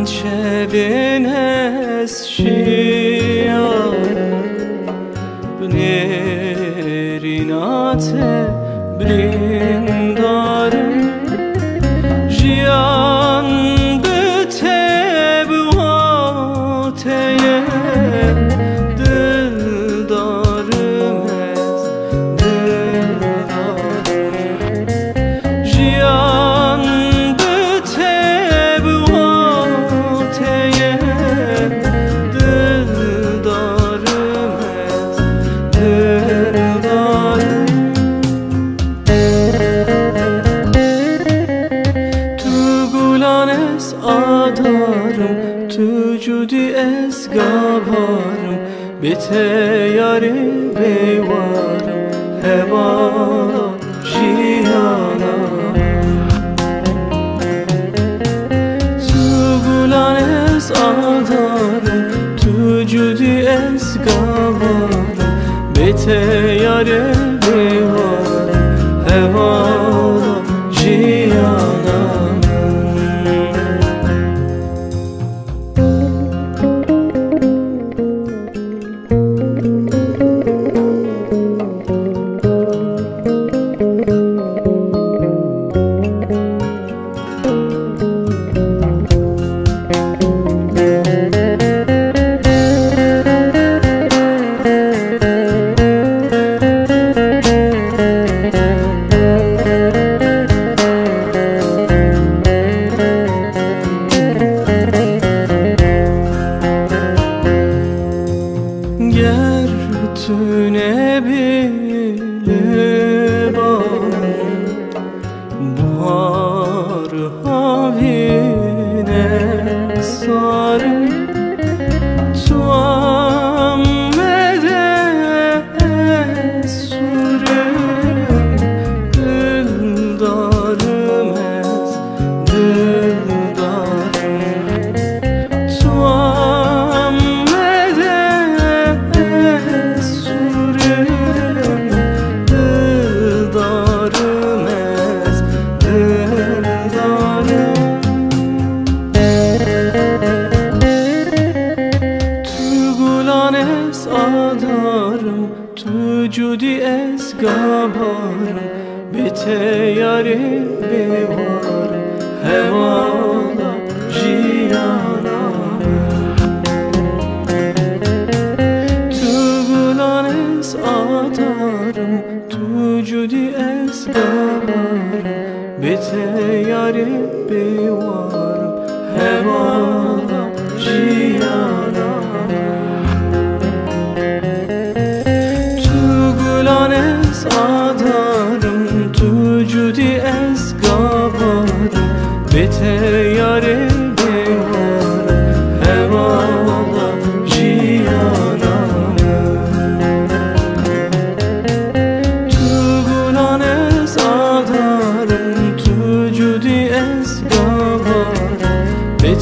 شبنس شیار بنرینات برندارم جیان بته بواتیه دل دارم از دل دارم جیان بته بواتیه دل دارم از دل دارم تو گلان از آدارم تو جودی از گابارم به تیاری بیوارم هوا جیانم تو گلان از آدارم تو جودی از گابارم به تیاری بیوارم هوا جیانم گر تونه بیلبان بار هاوینه سارم تو آمده سورم دل دارم از دل دارم تو آدارم تو جودی از گابارم به تیاری بیوارم هوالا جیانم تو گلان از آدارم تو جودی از گابارم به تیاری بیوارم هوالا جیانم آدارم تو جودی از گابارم به تیاره بیوارم هوالا جیانم تو گلان از آدارم تو جودی از گابارم به